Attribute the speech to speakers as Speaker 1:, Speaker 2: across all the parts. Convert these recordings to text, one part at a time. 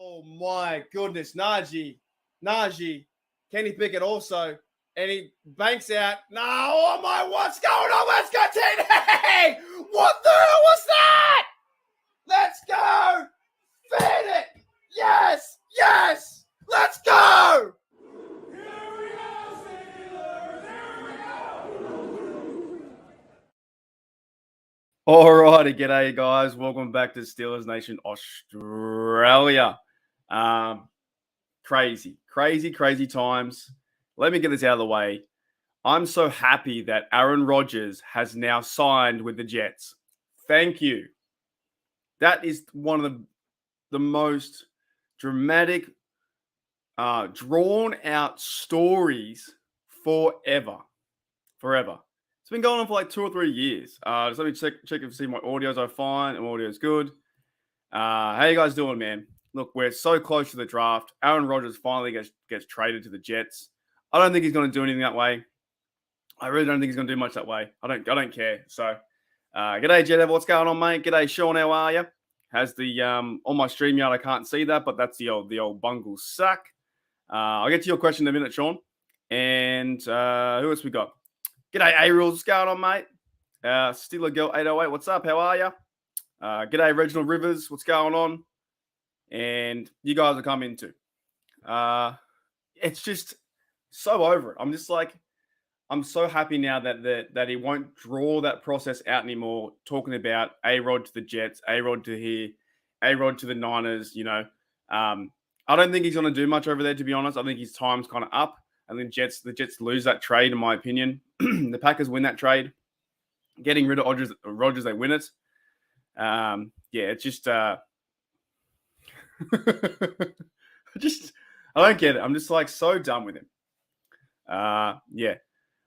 Speaker 1: Oh my goodness, Najee, Kenny Pickett also, and he banks out. No, oh my, what's going on? Let's go, TD! What the hell was that? Let's go! Feed it! Yes! Yes! Let's go! Alrighty, g'day guys. Welcome back to Steelers Nation Australia. Crazy times. Let me get this out of the way. I'm so happy that Aaron Rodgers has now signed with the Jets. Thank you. That is one of the most dramatic, drawn out stories forever. It's been going on for like 2 or 3 years. Just let me check if see my audios are fine and audio's good. How you guys doing, man? Look, we're so close to the draft. Aaron Rodgers finally gets traded to the Jets. I don't think he's going to do anything that way. I really don't think he's going to do much that way. I don't care. So, g'day, Jed. What's going on, mate? G'day, Sean. How are you? Has the on my StreamYard, I can't see that, but that's the old bungle suck. I'll get to your question in a minute, Sean. And who else we got? G'day, A-Rules. What's going on, mate? Steeler Girl 808. What's up? How are you? G'day, Reginald Rivers. What's going on? And you guys will come into. It's just so over it. I'm just like, I'm so happy now that he won't draw that process out anymore, talking about A-Rod to the Jets, A-Rod to here, A-Rod to the Niners, you know. I don't think he's going to do much over there, to be honest. I think his time's kind of up. And then the Jets lose that trade, in my opinion. The Packers win that trade. Getting rid of Rodgers, they win it. It's just I don't get it. I'm just like so done with him. Yeah.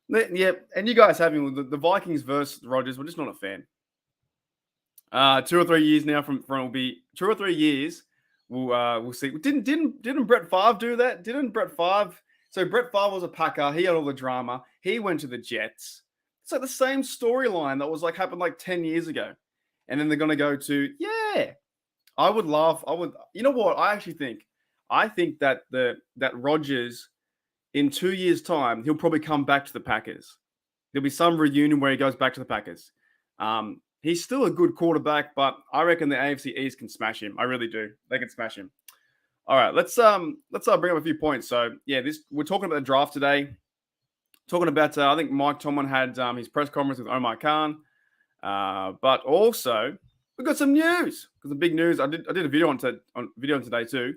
Speaker 1: And you guys having the Vikings versus Rodgers, we're just not a fan. 2 or 3 years now from will be 2 or 3 years. We'll see. Didn't Brett Favre do that? Didn't Brett Favre? So Brett Favre was a Packer. He had all the drama. He went to the Jets. It's like the same storyline that was like happened like 10 years ago. And then they're going to go to, I would laugh. You know what? I think that that Rodgers in 2 years' time, he'll probably come back to the Packers. There'll be some reunion where he goes back to the Packers. He's still a good quarterback, but I reckon the AFC East can smash him. I really do. They can smash him. All right, let's bring up a few points. So we're talking about the draft today. Talking about I think Mike Tomlin had his press conference with Omar Khan, but also we got some news. Because the big news, I did a video on today too.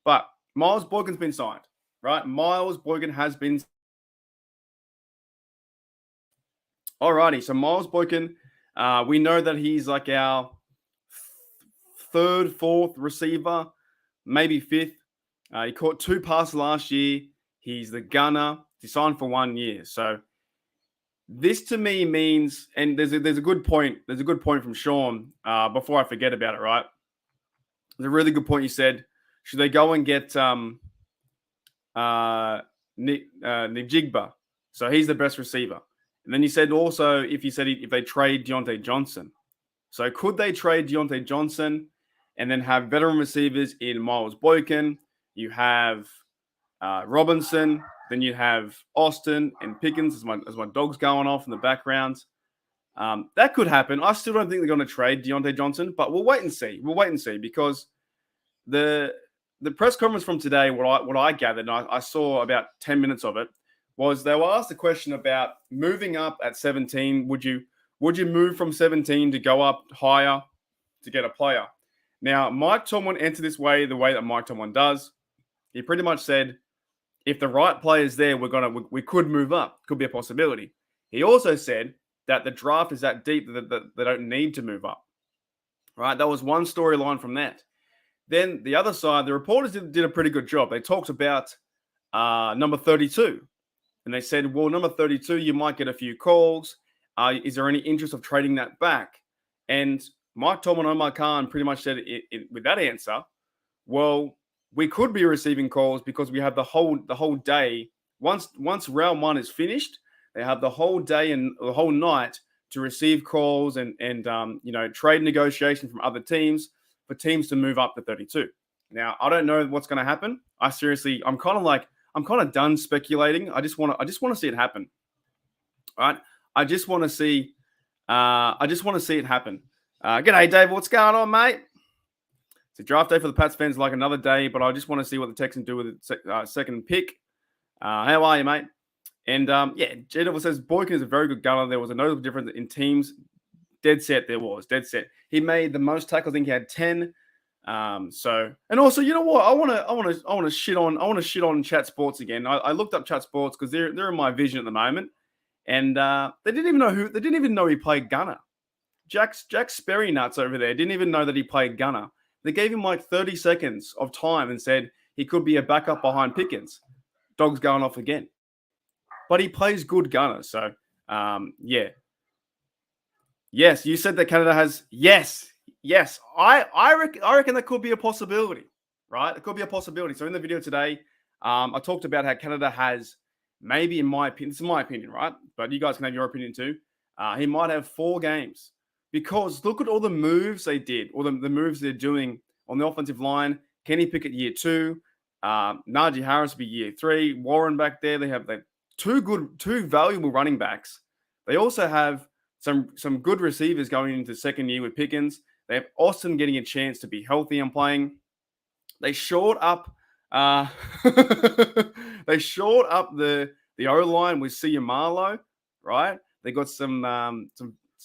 Speaker 1: But Miles Boykin's been signed, right? Miles Boykin has been. Alrighty, so Miles Boykin, we know that he's like our third, fourth receiver. Maybe fifth. He caught 2 passes last year. He's the gunner. He signed for 1 year. So this to me means, and there's a good point. There's a good point from Sean. Before I forget about it, right? There's a really good point. You said, should they go and get Njigba? So he's the best receiver. And then you said also if they trade Deontay Johnson. So could they trade Deontay Johnson and then have veteran receivers in Miles Boykin? You have Robinson. Then you have Austin and Pickens as my dog's going off in the background. That could happen. I still don't think they're going to trade Deontay Johnson, but we'll wait and see. Because the press conference from today, what I gathered, and I saw about 10 minutes of it, was they were asked a question about moving up at 17. Would you move from 17 to go up higher to get a player? Now, Mike Tomlin entered the way that Mike Tomlin does. He pretty much said, if the right player's there, we could move up. Could be a possibility. He also said that the draft is that deep that they don't need to move up. Right? That was one storyline from that. Then the other side, the reporters did a pretty good job. They talked about number 32. And they said, well, number 32, you might get a few calls. Is there any interest of trading that back? And Mike Tomlin and Omar Khan pretty much said with that answer, well, we could be receiving calls because we have the whole day. Once round 1 is finished, they have the whole day and the whole night to receive calls and trade negotiations from other teams for teams to move up to 32. Now, I don't know what's going to happen. I'm kind of done speculating. I just want to see it happen. All right. I just want to see it happen. G'day, Dave. What's going on, mate? It's a draft day for the Pats fans, like another day, but I just want to see what the Texans do with the second pick. How are you, mate? And J-Double says Boykin is a very good gunner. There was a notable difference in teams. Dead set. He made the most tackles. I think he had 10. And also, you know what? I want to shit on Chat Sports again. I looked up Chat Sports because they're in my vision at the moment, and they didn't even know he played gunner. Jack Sperry nuts over there didn't even know that he played gunner. They gave him like 30 seconds of time and said he could be a backup behind Pickens. Dog's going off again. But he plays good gunner. So, yeah. Yes, you said that Canada has... Yes. I reckon that could be a possibility, right? It could be a possibility. So in the video today, I talked about how Canada has, maybe in my opinion, this is my opinion, right? But you guys can have your opinion too. He might have 4 games. Because look at all the moves they did, or the moves they're doing on the offensive line. Kenny Pickett year 2, Najee Harris be year 3, Warren back there. They have two valuable running backs. They also have some good receivers going into second year with Pickens. They have Austin getting a chance to be healthy and playing. They shored up the O-line with Marlowe, right? They got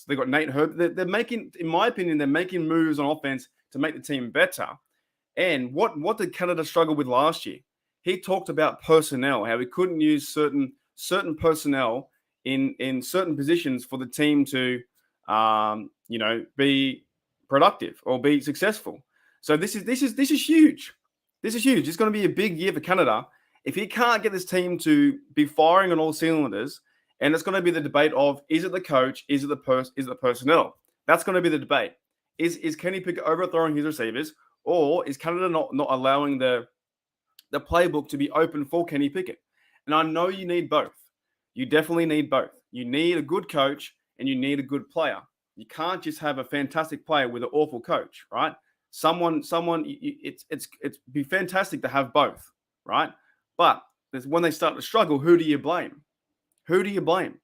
Speaker 1: they got Nate Herbert. They're making, in my opinion, moves on offense to make the team better. And what did Canada struggle with last year? He talked about personnel, how he couldn't use certain personnel in certain positions for the team to be productive or be successful. So this is huge. This is huge. It's going to be a big year for Canada. If he can't get this team to be firing on all cylinders, and it's going to be the debate of, is it the coach? Is it the personnel? That's going to be the debate. Is Kenny Pickett overthrowing his receivers, or is Canada not allowing the playbook to be open for Kenny Pickett? And I know you need both. You definitely need both. You need a good coach and you need a good player. You can't just have a fantastic player with an awful coach, right? It's be fantastic to have both, right? But when they start to struggle, who do you blame? Who do you blame?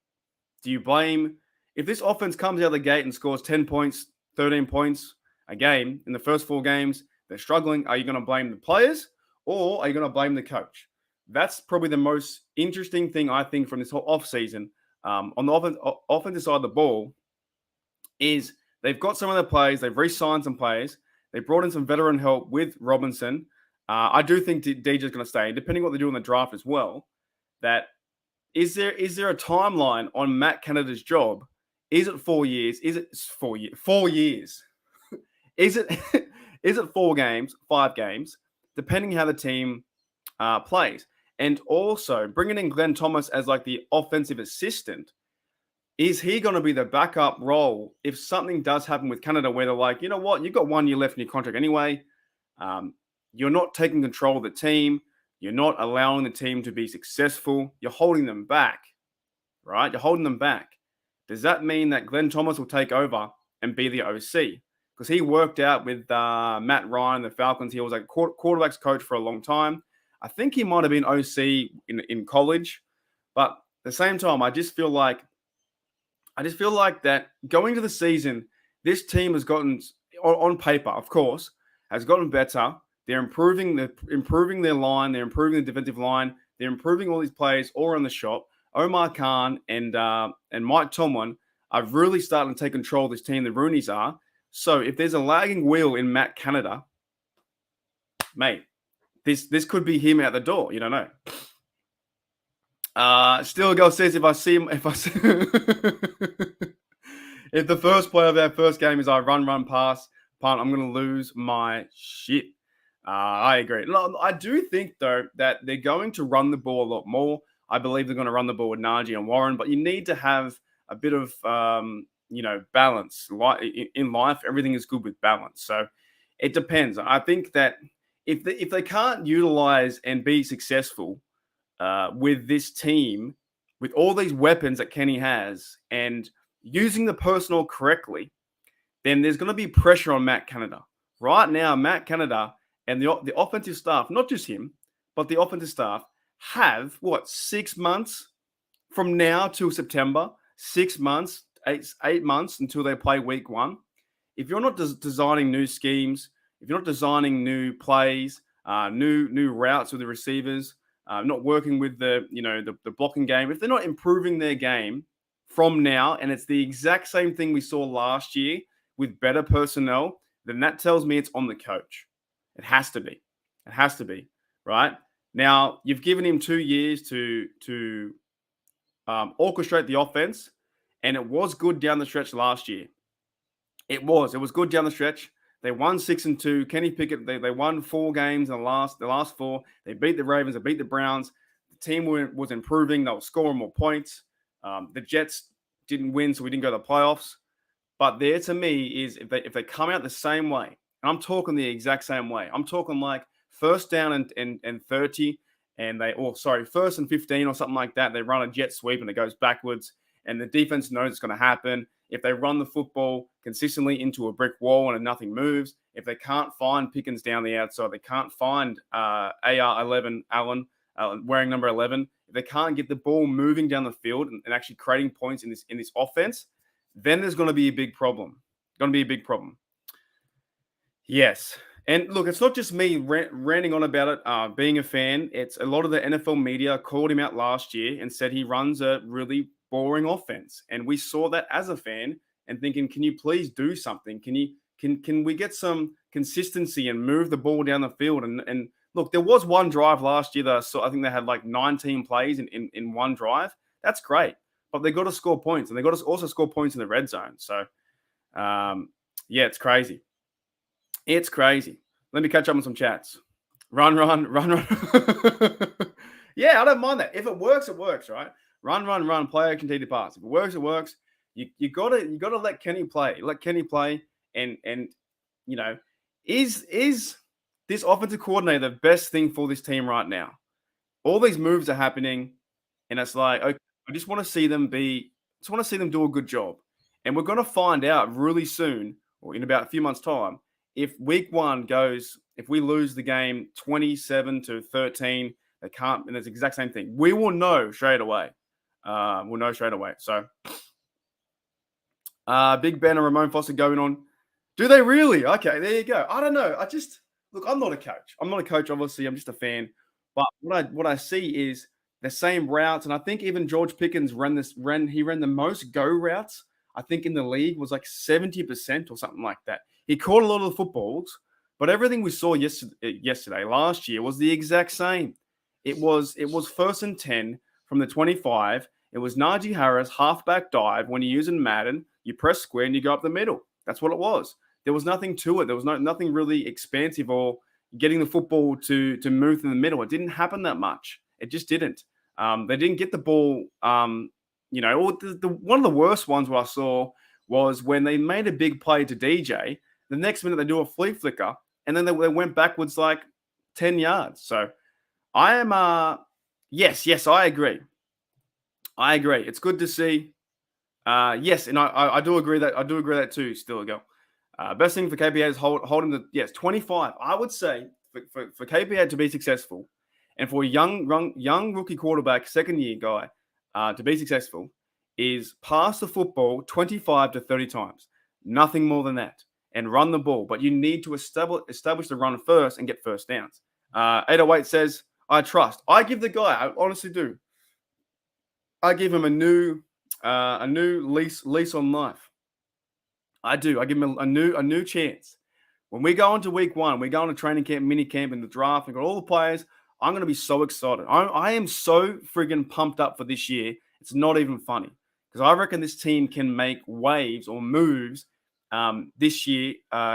Speaker 1: Do you blame if this offense comes out of the gate and scores 10 points, 13 points a game in the first 4 games, they're struggling? Are you going to blame the players or are you going to blame the coach? That's probably the most interesting thing, I think, from this whole offseason on the offensive side of the ball is they've got some of their players. They've re-signed some players. They brought in some veteran help with Robinson. I do think DJ's going to stay, depending on what they do in the draft as well. That is there a timeline on Matt Canada's job? Is it 4 years? Is it 4 years? 4 years? Is it 4 games, 5 games, depending how the team plays? And also bringing in Glenn Thomas as like the offensive assistant. Is he going to be the backup role if something does happen with Canada where they're like, you know what, you've got 1 year left in your contract anyway. You're not taking control of the team. You're not allowing the team to be successful. You're holding them back, right? You're holding them back. Does that mean that Glenn Thomas will take over and be the OC? Because he worked out with Matt Ryan, the Falcons. He was like quarterback's coach for a long time. I think he might have been OC in college. But at the same time, I just feel like that going to the season, this team has gotten, on paper, of course, has gotten better. They're improving their line. They're improving the defensive line. They're improving all these players all around the shop. Omar Khan and Mike Tomlin are really starting to take control of this team. The Roonies are. So if there's a lagging wheel in Matt Canada, mate, this could be him out the door. You don't know. Still girl says if the first play of our first game is I run, pass, punt, I'm going to lose my shit. I agree. No, I do think, though, that they're going to run the ball a lot more. I believe they're going to run the ball with Najee and Warren, but you need to have a bit of, balance. In life, everything is good with balance. So it depends. I think that if they can't utilize and be successful with this team, with all these weapons that Kenny has, and using the personnel correctly, then there's going to be pressure on Matt Canada. Right now, Matt Canada and the offensive staff, not just him, but the offensive staff have 6 months from now till September, 6 months, 8 months until they play week 1. If you're not designing new schemes, if you're not designing new plays, new routes with the receivers, not working with the blocking game, if they're not improving their game from now, and it's the exact same thing we saw last year with better personnel, then that tells me it's on the coach. It has to be. It has to be, right? Now, you've given him 2 years to orchestrate the offense, and it was good down the stretch last year. It was good down the stretch. They won 6-2. Kenny Pickett, they won 4 games in the last 4. They beat the Ravens, they beat the Browns. The team was improving. They were scoring more points. The Jets didn't win, so we didn't go to the playoffs. But there, to me, is if they come out the same way, and I'm talking the exact same way. I'm talking like first down and 30, and first and 15 or something like that. They run a jet sweep and it goes backwards, and the defense knows it's going to happen. If they run the football consistently into a brick wall and nothing moves, if they can't find Pickens down the outside, they can't find AR11 Allen wearing number 11. If they can't get the ball moving down the field and actually creating points in this offense, then there's going to be a big problem. Yes. And look, it's not just me ranting on about it, being a fan. It's a lot of the NFL media called him out last year and said he runs a really boring offense. And we saw that as a fan and thinking, can you please do something? Can we get some consistency and move the ball down the field? And look, there was one drive last year that I saw. I think they had like 19 plays in one drive. That's great. But they got to score points, and they got to also score points in the red zone. So, it's crazy. It's crazy. Let me catch up on some chats. Run. Yeah, I don't mind that. If it works, it works, right? Run. Play action, TD pass. If it works, it works. You gotta let Kenny play. Let Kenny play. And is this offensive coordinator the best thing for this team right now? All these moves are happening, and it's like, okay, I just want to see them do a good job. And we're going to find out really soon, or in about a few months' time, if week 1 goes, if we lose the game 27-13, they can't, and it's the exact same thing. We will know straight away. So, Big Ben and Ramon Foster going on. Do they really? Okay, there you go. I don't know. I'm not a coach. I'm not a coach, obviously. I'm just a fan. But what I see is the same routes, and I think even George Pickens ran the most go routes. I think in the league was like 70% or something like that. He caught a lot of the footballs, but everything we saw yesterday, last year, was the exact same. It was first and 10 from the 25. It was Najee Harris halfback dive. When you're using Madden, you press square and you go up the middle. That's what it was. There was nothing to it. There was nothing really expansive or getting the football to move in the middle. It didn't happen that much. It just didn't. They didn't get the ball. One of the worst ones what I saw was when they made a big play to DJ. The next minute they do a flea flicker, and then they went backwards like 10 yards. So I am, yes, I agree. It's good to see. Yes, and I do agree that too. Still a go. Best thing for KPA is hold him to 25. I would say for KPA to be successful, and for a young rookie quarterback, second year guy, to be successful, is pass the football 25 to 30 times. Nothing more than that. And run the ball. But you need to establish the run first and get first downs. 808 says, I trust. I give the guy, I honestly do. I give him a new lease on life. I do. I give him a new chance. When we go into week 1, we go into training camp, mini camp, and the draft, and got all the players, I'm going to be so excited. I am so friggin' pumped up for this year. It's not even funny. Because I reckon this team can make waves or moves this year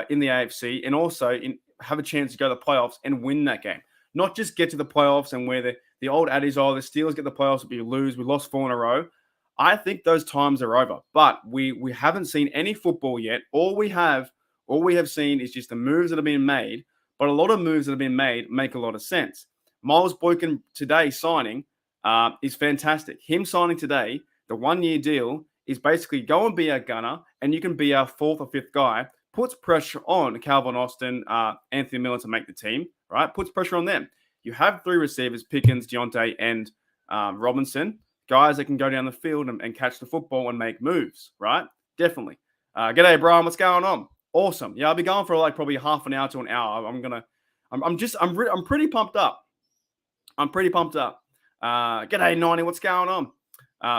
Speaker 1: in the AFC, and also have a chance to go to the playoffs and win that game. Not just get to the playoffs and where the old adage, the Steelers get the playoffs, but you lose. We lost 4 in a row. I think those times are over. But we haven't seen any football yet. All we have seen is just the moves that have been made. But a lot of moves that have been made make a lot of sense. Miles Boykin today signing is fantastic. Him signing today, the 1-year deal, is basically go and be our gunner, and you can be our 4th or 5th guy. puts pressure on Calvin Austin, Anthony Miller to make the team, right? Puts pressure on them. You have three receivers, Pickens, Deontay, and Robinson, guys that can go down the field and catch the football and make moves, right? Definitely. G'day, Brian. What's going on? Awesome. Yeah, I'll be going for like probably half an hour to an hour. I'm pretty pumped up. G'day, 90. What's going on?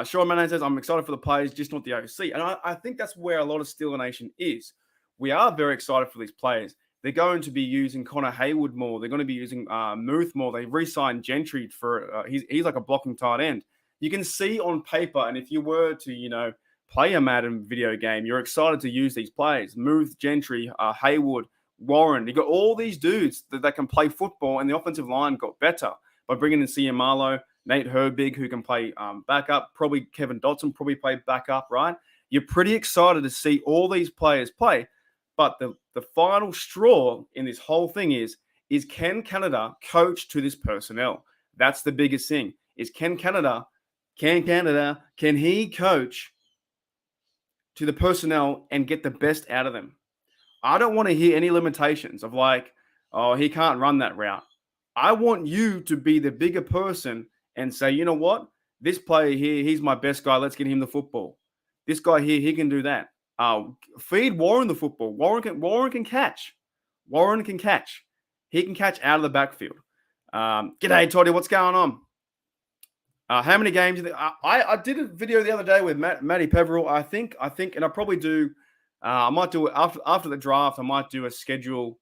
Speaker 1: Sean Manon says, I'm excited for the players, just not the OC. And I think that's where a lot of Steeler Nation is. We are very excited for these players. They're going to be using Connor Haywood more. They're going to be using Muth more. They re-signed Gentry for he's like a blocking tight end. You can see on paper, and if you were to, play a Madden video game, you're excited to use these players. Muth, Gentry, Haywood, Warren. You got all these dudes that can play football, and the offensive line got better by bringing in Cia Marlowe, Nate Herbig, who can play backup. Probably Kevin Dotson probably play backup, right? You're pretty excited to see all these players play. But the final straw in this whole thing is can Canada coach to this personnel? That's the biggest thing. Can he coach to the personnel and get the best out of them? I don't want to hear any limitations of like, oh, he can't run that route. I want you to be the bigger person and say, you know what? This player here, he's my best guy. Let's get him the football. This guy here, he can do that. Feed Warren the football. Warren can catch. He can catch out of the backfield. G'day, Toddy. What's going on? How many games? I did a video the other day with Matty Peverell. I think, and I probably do. I might do it after the draft. I might do a schedule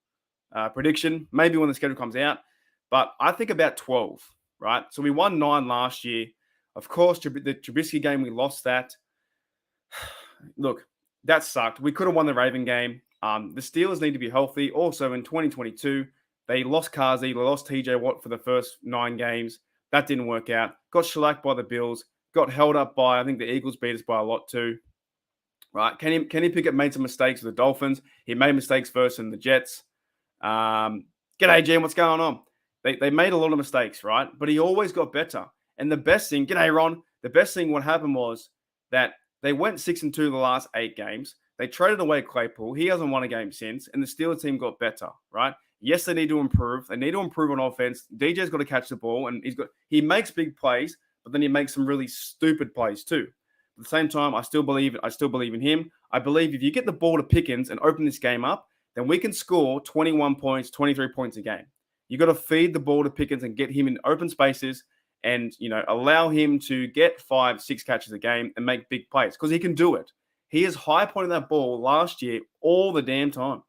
Speaker 1: prediction, maybe when the schedule comes out. But I think about 12, right? So we won 9 last year. Of course, the Trubisky game, we lost that. Look, that sucked. We could have won the Raven game. The Steelers need to be healthy. Also, in 2022, they lost Kazi. They lost TJ Watt for the first 9 games. That didn't work out. Got shellacked by the Bills. Got held up by, I think the Eagles beat us by a lot too. Right? Kenny Pickett made some mistakes with the Dolphins. He made mistakes first in the Jets. G'day, Jim. What's going on? They made a lot of mistakes, right? But he always got better. And the best thing, g'day, Ron. The best thing what happened was that they went 6-2 the last 8 games. They traded away Claypool. He hasn't won a game since. And the Steelers team got better, right? Yes, they need to improve. They need to improve on offense. DJ's got to catch the ball, and he makes big plays, but then he makes some really stupid plays too. At the same time, I still believe in him. I believe if you get the ball to Pickens and open this game up, then we can score 21 points, 23 points a game. You got to feed the ball to Pickens and get him in open spaces and, allow him to get 5-6 catches a game and make big plays because he can do it. He is high pointing that ball last year all the damn time.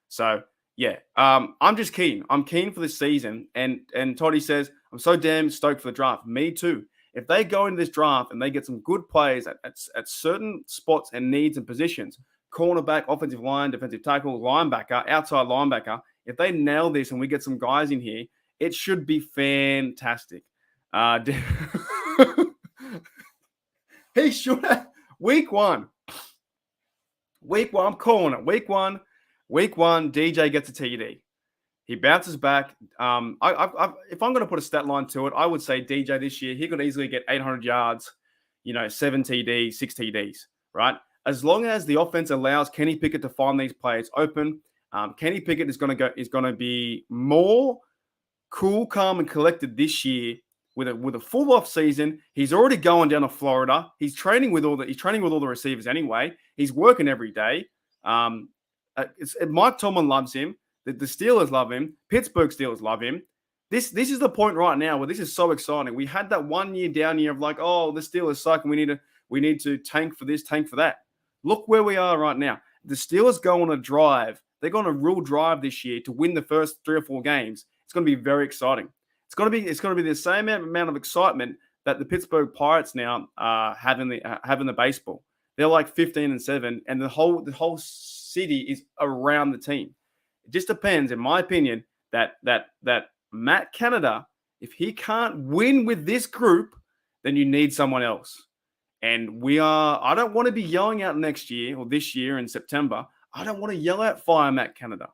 Speaker 1: So, yeah, I'm just keen. I'm keen for this season. And Toddy says, I'm so damn stoked for the draft. Me too. If they go into this draft and they get some good players at certain spots and needs and positions, cornerback, offensive line, defensive tackle, linebacker, outside linebacker, if they nail this and we get some guys in here, it should be fantastic. He should have. Week one, I'm calling it. Week one, DJ gets a TD. He bounces back. If I'm going to put a stat line to it, I would say DJ this year, he could easily get 800 yards, 7 TDs, 6 TDs, right? As long as the offense allows Kenny Pickett to find these players open, Kenny Pickett is going to be more cool, calm, and collected this year with a full off season. He's already going down to Florida. He's training with all the receivers anyway. He's working every day. Mike Tomlin loves him. The Steelers love him. Pittsburgh Steelers love him. This is the point right now where this is so exciting. We had that 1 year down year of like, oh, the Steelers suck and we need to tank for this, tank for that. Look where we are right now. The Steelers go on a drive. They're going on a real drive this year to win the first 3 or 4 games. It's going to be very exciting. It's going to be the same amount of excitement that the Pittsburgh Pirates now have in the baseball. They're like 15-7, and the whole city is around the team. It just depends, in my opinion, that Matt Canada, if he can't win with this group, then you need someone else. And I don't want to be yelling out next year or this year in September. I don't want to yell out fire Matt Canada.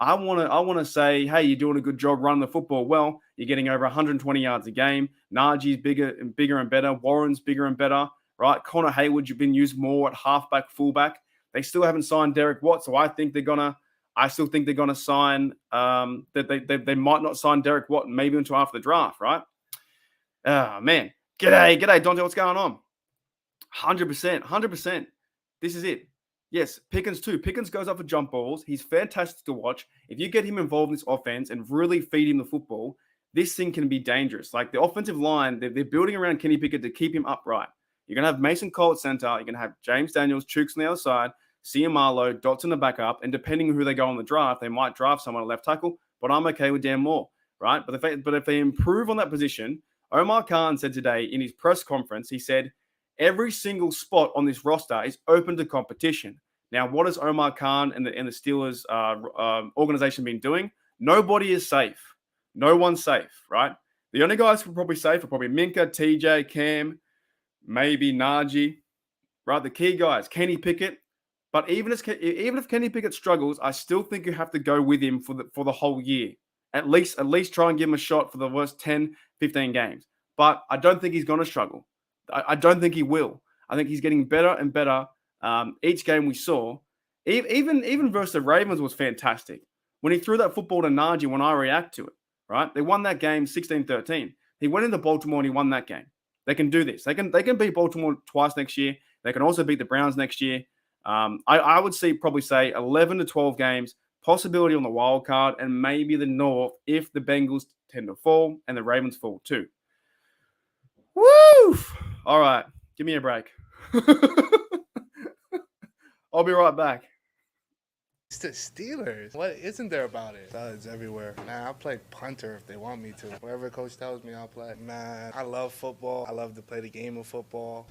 Speaker 1: I want to say, hey, you're doing a good job running the football well. You're getting over 120 yards a game. Najee's bigger and better. Warren's bigger and better, right? Connor Haywood, you've been used more at halfback, fullback. They still haven't signed Derek Watt, so I still think they're gonna sign. That they might not sign Derek Watt maybe until after the draft, right? Oh man, g'day, Dante. What's going on? 100%. This is it. Yes, Pickens too. Pickens goes up for jump balls. He's fantastic to watch. If you get him involved in this offense and really feed him the football, this thing can be dangerous. Like the offensive line, they're building around Kenny Pickett to keep him upright. You're going to have Mason Cole at center. You're going to have James Daniels, Chooks on the other side, Marlowe, Dotson the backup. And depending on who they go on the draft, they might draft someone at left tackle, but I'm okay with Dan Moore, right? But if they improve on that position, Omar Khan said today in his press conference, he said, every single spot on this roster is open to competition. Now, what has Omar Khan and the Steelers organization been doing? Nobody is safe. No one's safe, right? The only guys who are probably safe are probably Minka, TJ, Cam, maybe Najee, right? The key guys, Kenny Pickett. But even if Kenny Pickett struggles, I still think you have to go with him for the whole year. At least try and give him a shot for the worst 10, 15 games. But I don't think he's going to struggle. I don't think he will. I think he's getting better and better. Each game we saw, even versus the Ravens was fantastic. When he threw that football to Najee, when I react to it, right? They won that game 16-13. He went into Baltimore and he won that game. They can do this. They can beat Baltimore twice next year. They can also beat the Browns next year. I would probably say 11 to 12 games, possibility on the wild card, and maybe the North if the Bengals tend to fall and the Ravens fall too. Woo! All right, give me a break. I'll be right back.
Speaker 2: It's the Steelers. What isn't there about it? It's everywhere. Man, I'll play punter if they want me to. Whatever coach tells me, I'll play. Man, I love football. I love to play the game of football.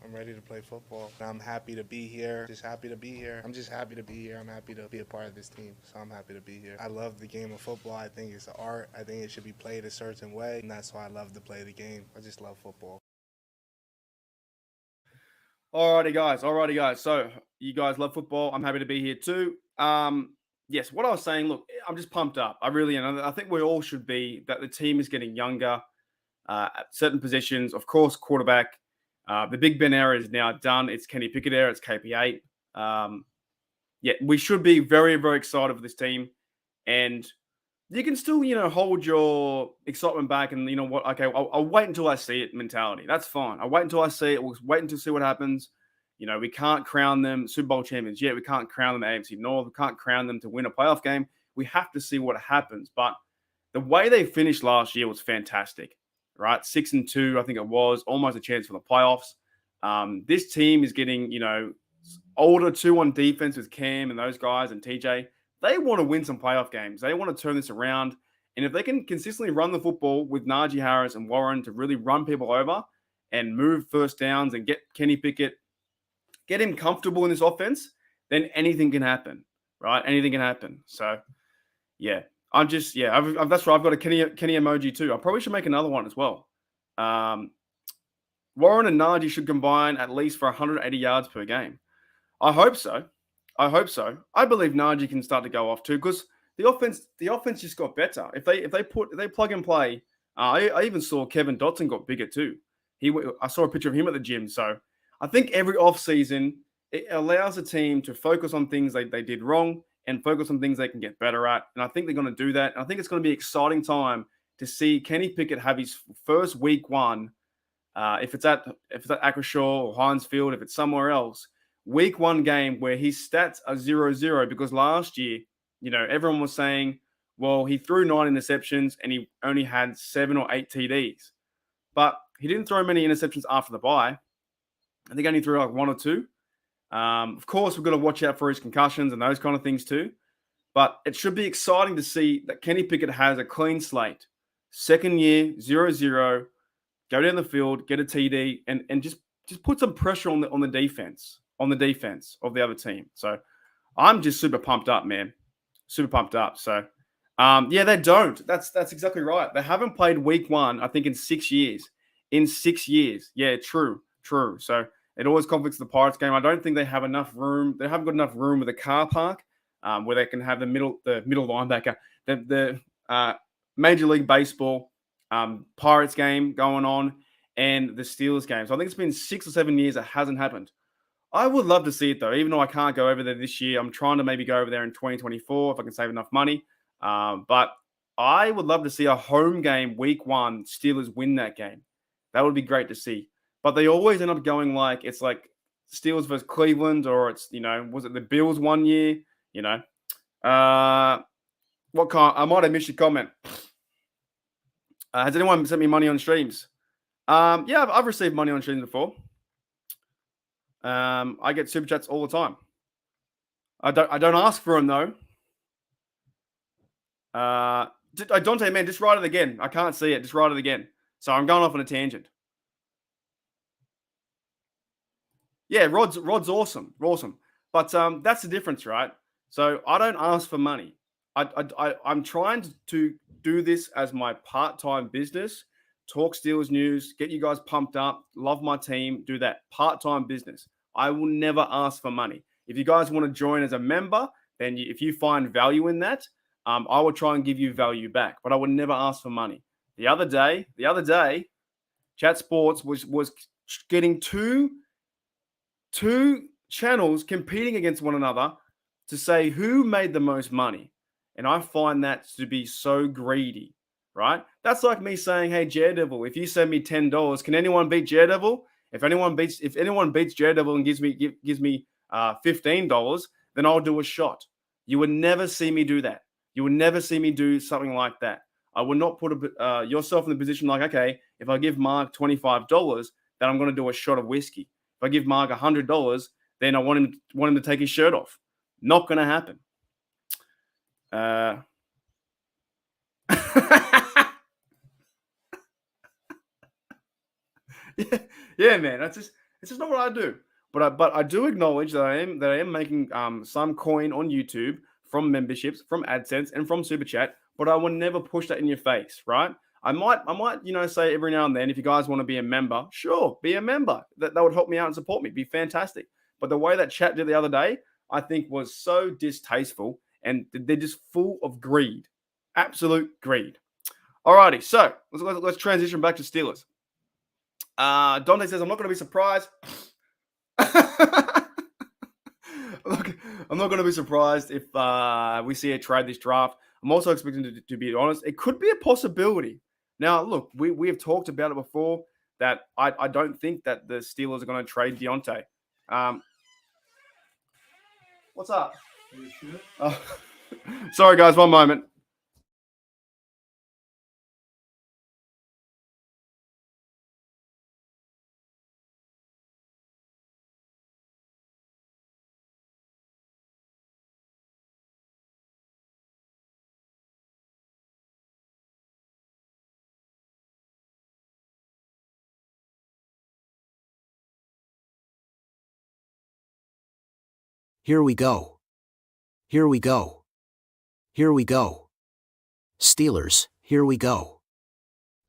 Speaker 2: I'm ready to play football. I'm happy to be here. Just happy to be here. I'm just happy to be here. I'm happy to be a part of this team. So I'm happy to be here. I love the game of football. I think it's an art. I think it should be played a certain way. And that's why I love to play the game. I just love football.
Speaker 1: Alrighty, guys. So you guys love football. I'm happy to be here too. Yes, what I was saying, look, I'm just pumped up. I really am. I think we all should be, that the team is getting younger at certain positions. Of course, quarterback. The Big Ben era is now done. It's Kenny Pickett era. It's KP8. We should be very, very excited for this team. And you can still, hold your excitement back and, you know what, okay, I'll wait until I see it mentality. That's fine. I'll wait until I see it. We'll wait until see what happens. We can't crown them Super Bowl champions yet. We can't crown them AFC North. We can't crown them to win a playoff game. We have to see what happens. But the way they finished last year was fantastic, right? 6-2, I think it was, almost a chance for the playoffs. This team is getting, older too on defense with Cam and those guys and TJ. They want to win some playoff games. They want to turn this around. And if they can consistently run the football with Najee Harris and Warren to really run people over and move first downs and get Kenny Pickett, get him comfortable in this offense, then anything can happen, right? Anything can happen. So, yeah, that's right. I've got a Kenny emoji too. I probably should make another one as well. Warren and Najee should combine at least for 180 yards per game. I hope so. I believe Najee can start to go off too, because the offense just got better. If they plug and play, I even saw Kevin Dotson got bigger too. I saw a picture of him at the gym. So I think every offseason, it allows a team to focus on things they did wrong and focus on things they can get better at. And I think they're going to do that. And I think it's going to be an exciting time to see Kenny Pickett have his first week one. If it's at Acrisure or Heinz Field, if it's somewhere else, week one game where his stats are 0-0, because last year, everyone was saying, well, he threw 9 interceptions and he only had 7 or 8 TDs. But he didn't throw many interceptions after the bye. I think he only threw like 1 or 2. Of course, we've got to watch out for his concussions and those kind of things too. But it should be exciting to see that Kenny Pickett has a clean slate. Second year, 0-0, go down the field, get a TD, and just put some pressure on the defense of the other team. So I'm just super pumped up, man. Super pumped up. So they don't. That's exactly right. They haven't played week one, I think, in 6 years. Yeah, true. So it always conflicts the Pirates game. I don't think they have enough room. They haven't got enough room with a car park where they can have the middle linebacker, the Major League Baseball Pirates game going on and the Steelers game. So I think it's been 6 or 7 years it hasn't happened. I would love to see it though, even though I can't go over there this year. I'm trying to maybe go over there in 2024 if I can save enough money. But I would love to see a home game week 1, Steelers win that game. That would be great to see. But they always end up going like it's like Steelers versus Cleveland, or it's, was it the Bills one year? What kind? I might have missed your comment. Has anyone sent me money on streams? Yeah, I've received money on streams before. I get super chats all the time. I don't ask for them though. Dante, man, just write it again. I can't see it. Just write it again. So I'm going off on a tangent. Yeah, Rod's awesome. Awesome. But that's the difference, right? So I don't ask for money. I'm trying to do this as my part-time business, talk Steelers news, get you guys pumped up, love my team, do that part-time business. I will never ask for money. If you guys want to join as a member, then if you find value in that, I will try and give you value back, but I would never ask for money. The other day, Chat Sports was getting two channels competing against one another to say who made the most money. And I find that to be so greedy, right? That's like me saying, hey, Daredevil, if you send me $10, can anyone beat Daredevil? If anyone beats Daredevil and gives me $15, then I'll do a shot. You would never see me do that. You would never see me do something like that. I would not put yourself in the position like, okay, if I give Mark $25, then I'm going to do a shot of whiskey. If I give Mark $100, then I want him to take his shirt off. Not going to happen. Yeah, man. It's just not what I do. But I do acknowledge that I am making some coin on YouTube from memberships, from AdSense, and from Super Chat. But I will never push that in your face, right? I might say every now and then, if you guys want to be a member, sure, be a member. That would help me out and support me. Be fantastic. But the way that chat did the other day, I think was so distasteful, and they're just full of greed, absolute greed. Alrighty, so let's transition back to Steelers. Dante says, I'm not going to be surprised. I'm not going to be surprised if we see a trade this draft. I'm also expecting to be honest, it could be a possibility. Now, look, we have talked about it before that I don't think that the Steelers are going to trade Deontay. What's up? Oh, sorry, guys, one moment.
Speaker 3: Here we go. Here we go. Here we go. Steelers, here we go.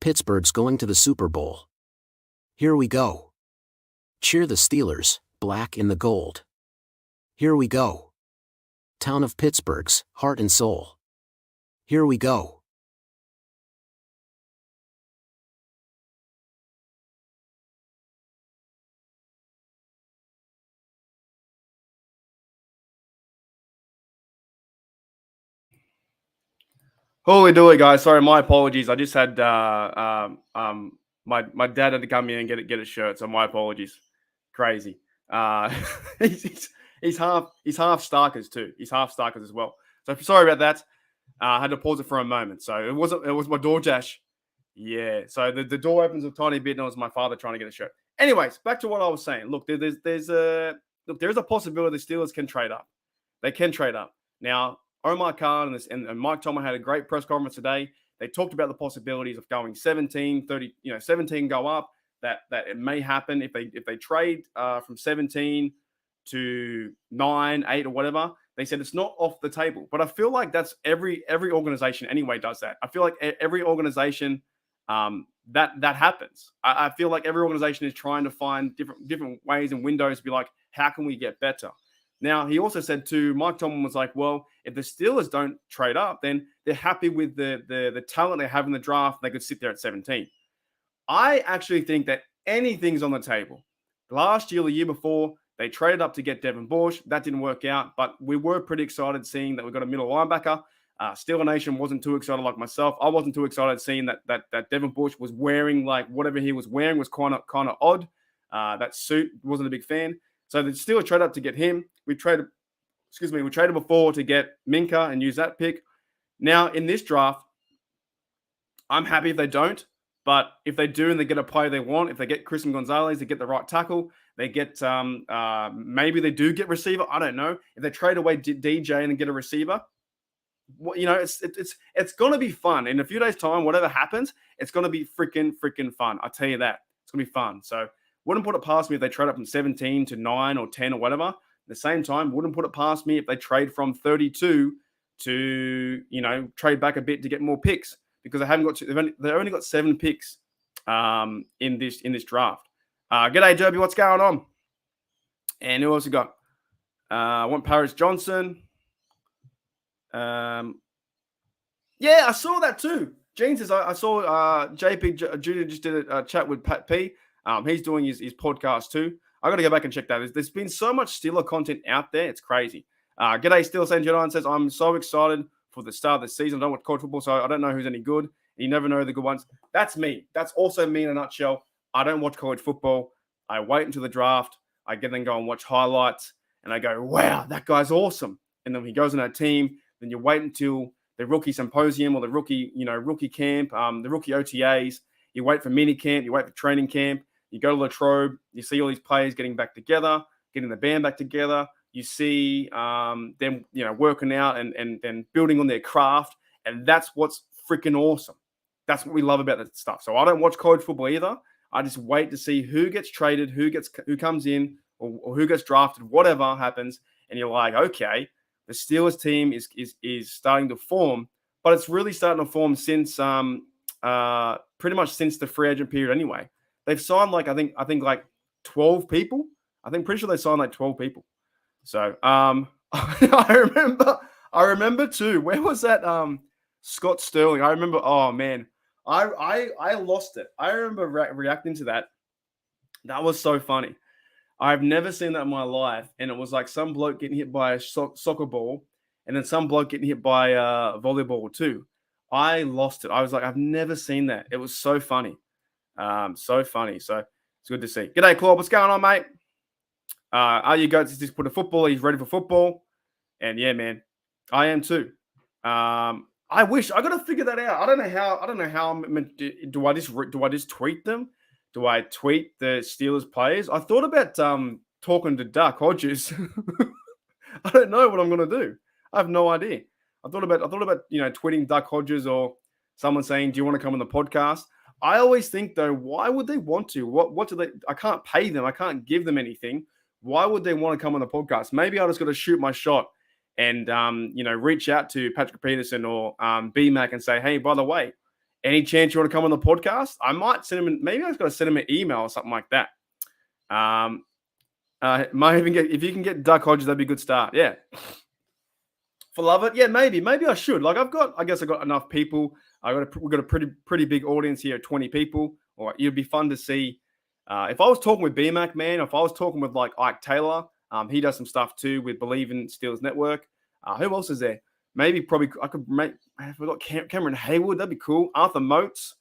Speaker 3: Pittsburgh's going to the Super Bowl. Here we go. Cheer the Steelers, black in the gold. Here we go. Town of Pittsburgh's heart and soul. Here we go.
Speaker 1: Holy dooly, guys. Sorry, my apologies. I just had my dad had to come in and get a shirt, so my apologies. Crazy. He's half Starkers too. He's half Starkers as well. So sorry about that. I had to pause it for a moment. So it was my door dash. Yeah. So the door opens a tiny bit, and it was my father trying to get a shirt. Anyways, back to what I was saying. Look, there's a possibility the Steelers can trade up. They can trade up. Now, Omar Khan and Mike Tomlin had a great press conference today. They talked about the possibilities of going 17, 30, 17 go up. That it may happen if they trade from 17 to 9, 8, or whatever. They said it's not off the table. But I feel like that's every organization anyway does that. I feel like every organization that happens. I feel like every organization is trying to find different ways and windows to be like, how can we get better? Now, he also said too, Mike Tomlin was like, well, if the Steelers don't trade up, then they're happy with the talent they have in the draft. They could sit there at 17. I actually think that anything's on the table. Last year, the year before, They traded up to get Devin Bush. That didn't work out, but we were pretty excited seeing that we got a middle linebacker. Steeler Nation wasn't too excited like myself. I wasn't too excited seeing that Devin Bush was wearing like whatever he was wearing was kind of odd. That suit, wasn't a big fan. So the Steelers traded up to get him. We traded before to get Minka and use that pick. Now in this draft, I'm happy if they don't. But if they do and they get a player they want, if they get Christian Gonzalez, they get the right tackle, they get maybe they do get receiver. I don't know. If they trade away DJ and get a receiver, well, it's going to be fun. In a few days' time, whatever happens, it's going to be freaking fun. I tell you that. It's going to be fun. So wouldn't put it past me if they trade up from 17 to 9 or 10 or whatever. At the same time, wouldn't put it past me if they trade from 32 to, trade back a bit to get more picks. Because they've only got 7 picks in this draft. G'day, Joby, what's going on? And who else we got? I want Paris Johnson. Yeah, I saw that too. Gene says I saw JP Junior just did a chat with Pat P. He's doing his podcast too. I got to go back and check that. There's been so much Steeler content out there. It's crazy. G'day, Steeler St. Jedi says I'm so excited for the start of the season. I don't watch college football, so I don't know who's any good. You never know the good ones. That's me. That's also me in a nutshell. I don't watch college football. I wait until the draft. I get then go and watch highlights, and I go, wow, that guy's awesome. And then he goes on our team. Then you wait until the rookie symposium or the rookie camp, the rookie OTAs. You wait for mini camp. You wait for training camp. You go to Latrobe. You see all these players getting back together, getting the band back together. You see them, working out and building on their craft, and that's what's freaking awesome. That's what we love about that stuff. So I don't watch college football either. I just wait to see who gets traded, who comes in, or who gets drafted, whatever happens, and you're like, okay, the Steelers team is starting to form, but it's really starting to form since pretty much since the free agent period anyway. They've signed I think 12 people. Pretty sure they signed like 12 people. So I remember too. Where was that? Scott Sterling. I remember. Oh man, I lost it. I remember reacting to that. That was so funny. I've never seen that in my life, and it was like some bloke getting hit by a soccer ball, and then some bloke getting hit by a volleyball too. I lost it. I was like, I've never seen that. It was so funny, so funny. So it's good to see. G'day, Claude. What's going on, mate? Are you guys just put a football? He's ready for football, and yeah, man, I am too. I wish I got to figure that out. I don't know how. I'm meant to, do I just tweet them? Do I tweet the Steelers players? I thought about talking to Duck Hodges. I don't know what I'm gonna do. I have no idea. I thought about tweeting Duck Hodges or someone saying, "Do you want to come on the podcast?" I always think though, why would they want to? What do they? I can't pay them. I can't give them anything. Why would they want to come on the podcast? Maybe I just got to shoot my shot and reach out to Patrick Peterson or BMAC and say, hey, by the way, any chance you want to come on the podcast? I might send him. Maybe I just got to send him an email or something like that. Might even get, if you can get Duck Hodges, that'd be a good start. Yeah. For love it, yeah, maybe I should. Like I guess I got enough people. We've got a pretty big audience here, 20 people. Or it'd be fun to see. If I was talking with BMAC, man, if I was talking with like Ike Taylor, he does some stuff too with Believe in Steelers Network. Who else is there? Probably I could make. I forgot Cameron Haywood. That'd be cool. Arthur Motes.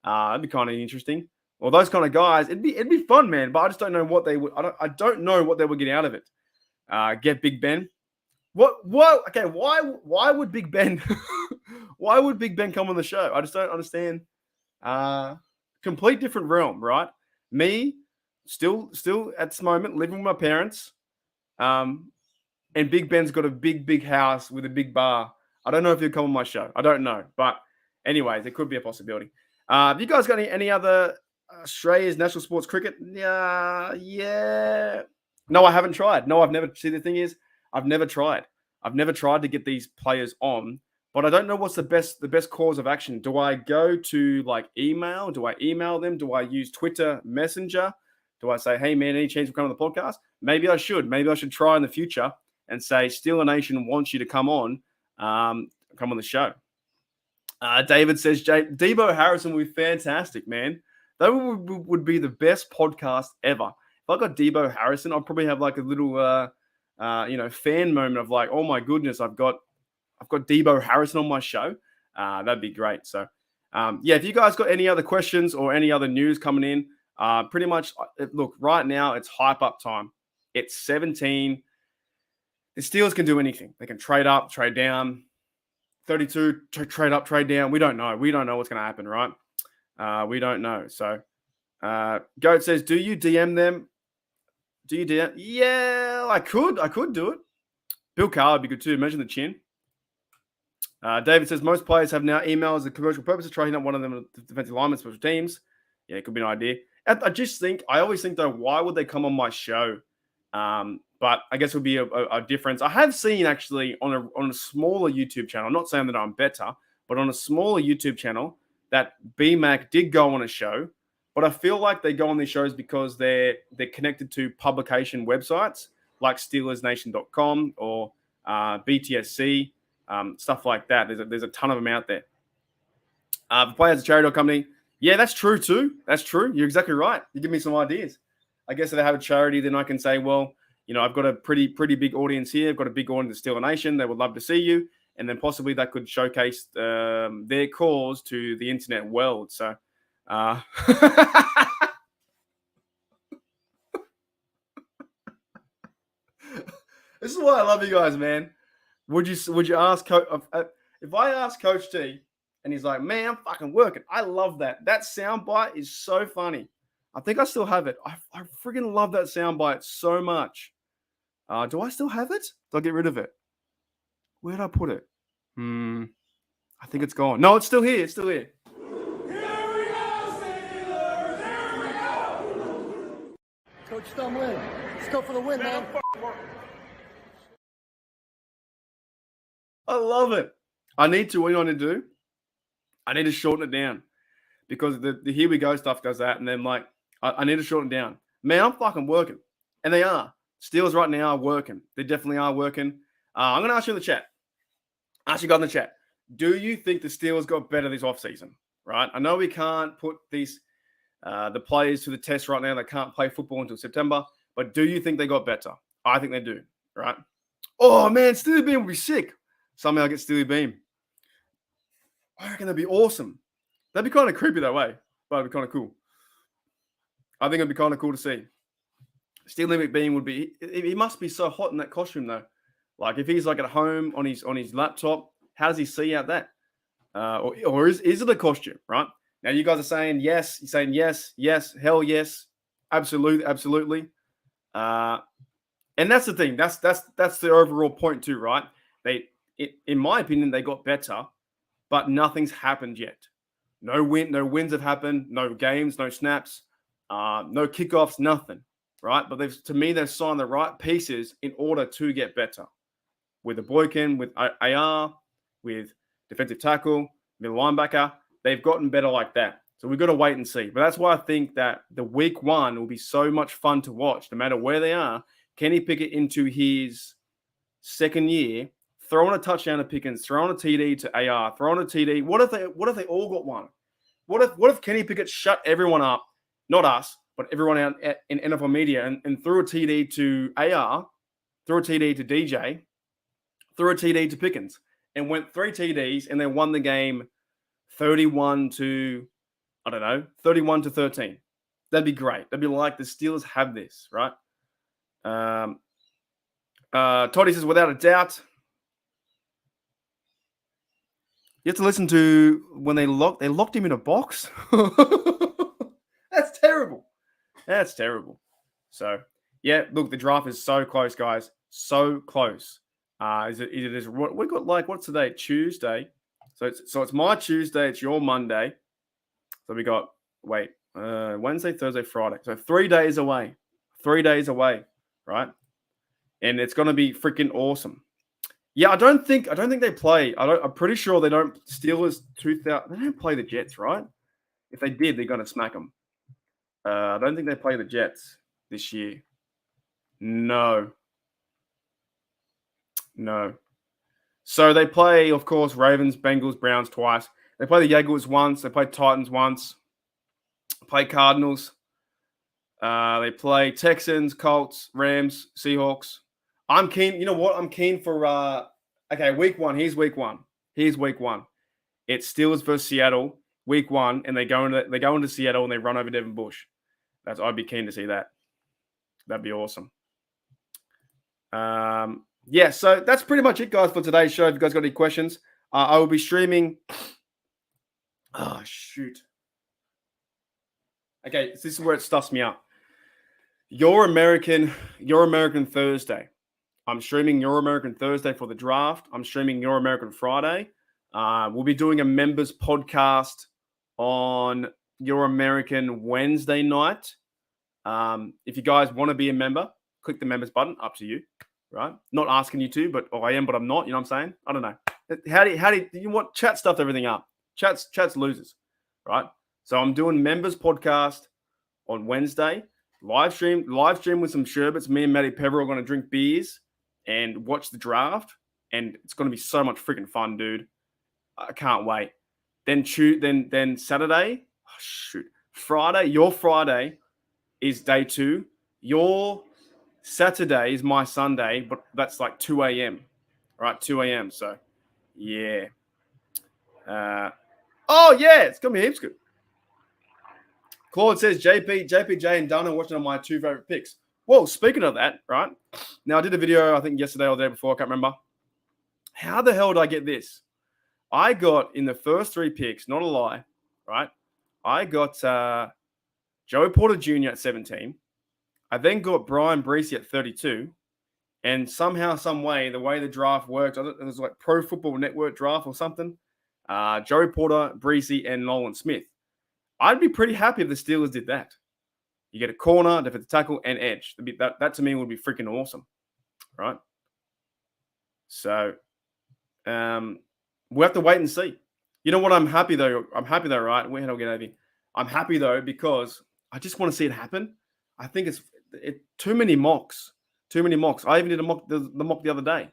Speaker 1: That'd be kind of interesting. Well, those kind of guys, it'd be fun, man. But I just don't know what they would. I don't know what they would get out of it. Get Big Ben. What? Okay, why would Big Ben? Why would Big Ben come on the show? I just don't understand. Complete different realm, right? Me, still at this moment living with my parents, and Big Ben's got a big house with a big bar. I don't know if he'll come on my show. I don't know, but anyways, it could be a possibility. Have you guys got any other Australia's national sports cricket? Yeah. No, I haven't tried. No, I've never. See, the thing is, I've never tried. I've never tried to get these players on, but I don't know what's the best course of action. Do I go to like email? Do I email them? Do I use Twitter Messenger? Do I say, hey man, any chance of coming on the podcast? Maybe I should. Maybe I should try in the future and say, Steeler Nation wants you to come on the show. David says, Debo Harrison would be fantastic, man. That would be the best podcast ever. I got Debo Harrison, I'll probably have like a little, fan moment of like, oh my goodness, I've got Debo Harrison on my show. That'd be great. So, if you guys got any other questions or any other news coming in, pretty much, look, right now it's hype up time. It's 17. The Steelers can do anything. They can trade up, trade down. 32, trade up, trade down. We don't know. We don't know what's going to happen, right? We don't know. So, Goat says, do you DM them? Do you DM? Yeah, I could. I could do it. Bill Carr would be good too. Imagine the chin. David says, most players have now emails as a commercial purpose. Try hitting up one of them defensive linemen, special teams. Yeah, it could be an idea. I always think though, why would they come on my show? But I guess it would be a difference. I have seen actually on a smaller YouTube channel, I'm not saying that I'm better, but on a smaller YouTube channel, that BMAC did go on a show. But I feel like they go on these shows because they're connected to publication websites like SteelersNation.com or BTSC, stuff like that. There's a ton of them out there. The Players a Charity Company. Yeah, that's true too. That's true. You're exactly right. You give me some ideas. I guess if they have a charity, then I can say, well, I've got a pretty big audience here. I've got a big audience in Steeler Nation. They would love to see you. And then possibly that could showcase their cause to the internet world. So, this is why I love you guys, man. Would you ask if I ask Coach T and he's like, man, I'm fucking working. I love that. That soundbite is so funny. I think I still have it. I freaking love that soundbite so much. Do I still have it? Do I get rid of it? Where did I put it? I think it's gone. No, it's still here. It's still here.
Speaker 4: Here we go, Steelers! Here we go!
Speaker 5: Coach Stumlin, let's go for the win, man.
Speaker 1: I love it. What do you want to do? I need to shorten it down because the here we go stuff does that. And then like, I need to shorten it down. Man, I'm fucking working. And they are. Steelers right now are working. They definitely are working. I'm going to ask you in the chat. Ask you guys in the chat. Do you think the Steelers got better this offseason? Right? I know we can't put these the players to the test right now. They can't play football until September. But do you think they got better? I think they do. Right? Oh, man, Steely Beam would be sick. Somehow get Steely Beam. I reckon that'd be awesome. That'd be kind of creepy that way. But it'd be kind of cool. I think it'd be kind of cool to see. Steely McBean would be. He must be so hot in that costume though. Like if he's like at home on his laptop, how does he see out that? Or is it a costume? Right now, you guys are saying yes. You're saying yes, hell yes, absolutely. And that's the thing. That's the overall point too, right? In my opinion, they got better, but nothing's happened yet. No wins have happened. No games, no snaps, no kickoffs, nothing. Right, but they've signed the right pieces in order to get better. With the Boykin, with AR, with defensive tackle, middle linebacker, they've gotten better like that. So we've got to wait and see. But that's why I think that the week one will be so much fun to watch, no matter where they are. Kenny Pickett into his second year, throwing a touchdown to Pickens, throwing a TD to AR, throwing a TD. What if they all got one? What if Kenny Pickett shut everyone up, not us, but everyone out in NFL media and threw a TD to AR, threw a TD to DJ, threw a TD to Pickens, and went 3 TDs and they won the game 31 to 13. That'd be great. That'd be like the Steelers have this, right? Toddy says, without a doubt. You have to listen to when they locked him in a box. That's terrible. That's terrible. So, yeah, look, the draft is so close, guys. So close. We got like, what's today? Tuesday. So it's my Tuesday. It's your Monday. So we got, Wednesday, Thursday, Friday. So 3 days away. 3 days away, right? And it's going to be freaking awesome. Yeah, I don't think they play. I'm pretty sure they don't. Steelers 2000. They don't play the Jets, right? If they did, they're going to smack them. I don't think they play the Jets this year. No. So they play, of course, Ravens, Bengals, Browns twice. They play the Jaguars once. They play Titans once. Play Cardinals. They play Texans, Colts, Rams, Seahawks. I'm keen. You know what? I'm keen for. Okay, week one. Here's week one. It's Steelers versus Seattle, week one, and they go into Seattle and they run over Devin Bush. I'd be keen to see that. That'd be awesome. Yeah, so that's pretty much it, guys, for today's show. If you guys got any questions, I will be streaming. Oh, shoot. Okay, so this is where it stuffs me up. Your American Thursday. I'm streaming Your American Thursday for the draft. I'm streaming Your American Friday. We'll be doing a members podcast on Your American Wednesday night. If you guys want to be a member, click the members button. Up to you, right? Not asking you to, but I am, but I'm not. You know what I'm saying? I don't know. How do you want chat stuffed everything up? Chat's losers, right? So I'm doing members podcast on Wednesday. Live stream with some sherbets. Me and Matty Pepper are going to drink beers and watch the draft, and it's going to be so much freaking fun, dude. I can't wait. Then Saturday. Oh, shoot. Friday. Your Friday is day 2. Your Saturday is my Sunday, but that's like 2 a.m. Right, 2 a.m. So, yeah. It's going to be heaps good. Claude says, JPJ and Dunn are watching on my 2 favorite picks. Well, speaking of that, right? Now, I did a video, I think yesterday or the day before, I can't remember. How the hell did I get this? I got, in the first 3 picks, not a lie, right? I got Joey Porter Jr. at 17. I then got Brian Breesy at 32. And somehow, some way, the way the draft worked, it was like Pro Football Network draft or something. Joey Porter, Breesy, and Nolan Smith. I'd be pretty happy if the Steelers did that. You get a corner, defensive tackle, and edge. That to me would be freaking awesome, right? So, we'll have to wait and see. You know what? I'm happy though, right? Where I'll get over. I'm happy though because I just want to see it happen. I think it's too many mocks. I even did the mock the other day.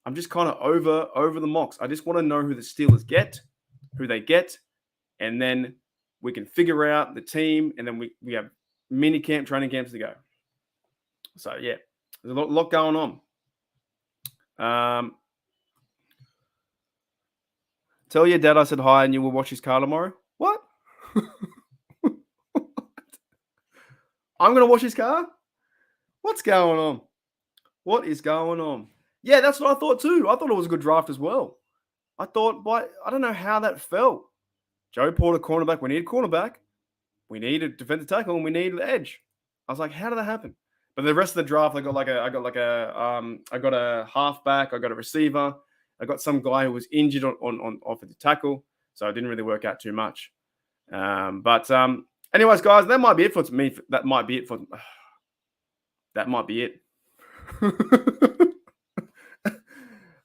Speaker 1: I'm just kind of over the mocks. I just want to know who the Steelers get, who they get, and then we can figure out the team, and then we have mini camp, training camps to go. So yeah, there's a lot going on. Tell your dad I said hi and you will watch his car tomorrow. What? I'm going to watch his car? What's going on? What is going on? Yeah, that's what I thought too. I thought it was a good draft as well. I don't know how that felt. Joey Porter, cornerback. We need a cornerback. We need a defensive tackle, and we need an edge. I was like, how did that happen? But the rest of the draft, I got a halfback. I got a receiver. I got some guy who was injured on offensive tackle, so it didn't really work out too much. But anyways, guys, that might be it for me. That might be it.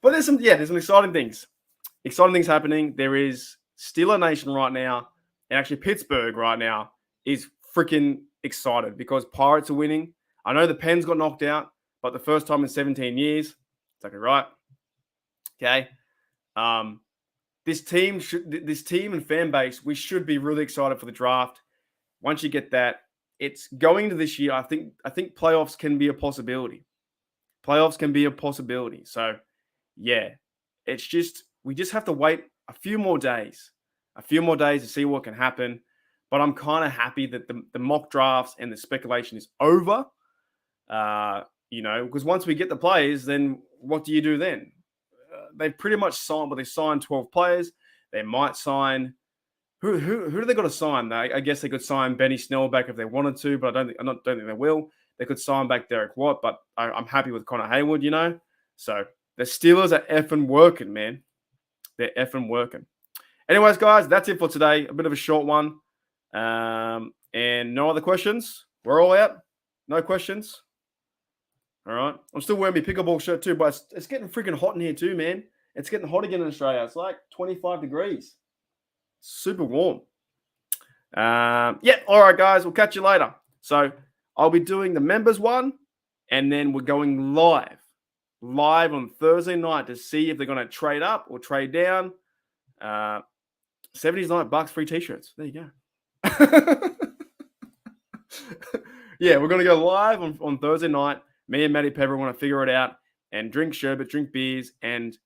Speaker 1: But there's some exciting things. Exciting things happening. There is Steeler Nation right now, and actually Pittsburgh right now is freaking excited because Pirates are winning. I know the Pens got knocked out, but the first time in 17 years. It's okay, right? Okay. This team and fan base, we should be really excited for the draft. Once you get that, it's going into this year. I think playoffs can be a possibility. So, yeah, we just have to wait a few more days to see what can happen. But I'm kind of happy that the mock drafts and the speculation is over. Because once we get the players, then what do you do then? They've pretty much signed, but they signed 12 players. They might sign. Who do they got to sign? I guess they could sign Benny Snell back if they wanted to, but I don't think they will. They could sign back Derek Watt, but I'm happy with Connor Hayward, So the Steelers are effing working, man. They're effing working. Anyways, guys, that's it for today. A bit of a short one. And no other questions. We're all out. No questions. All right. I'm still wearing my pickleball shirt too, but it's getting freaking hot in here too, man. It's getting hot again in Australia. It's like 25 degrees. Super warm. All right, guys. We'll catch you later. So I'll be doing the members one, and then we're going live on Thursday night to see if they're going to trade up or trade down. 70s night bucks free t-shirts. There you go. Yeah, we're gonna go live on Thursday night. Me and Matty Pepper want to figure it out and drink sherbet, drink beers, and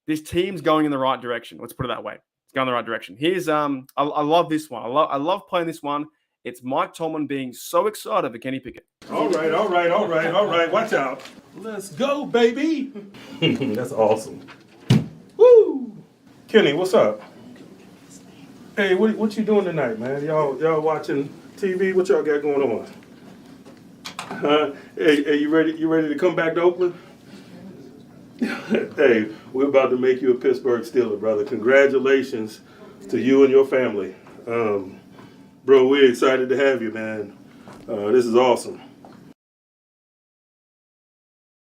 Speaker 1: this team's going in the right direction. Let's put it that way. It's going in the right direction. Here's I love this one. I love playing this one. It's Mike Tomlin being so excited for Kenny Pickett.
Speaker 6: All right. Watch out. Let's go, baby. That's awesome. Woo! Kenny, what's up? Hey, what you doing tonight, man? Y'all watching TV? What y'all got going on? Hey, you ready to come back to Oakland? Hey, we're about to make you a Pittsburgh Steeler, brother. Congratulations to you and your family. Bro, we're excited to have you, man. This is awesome.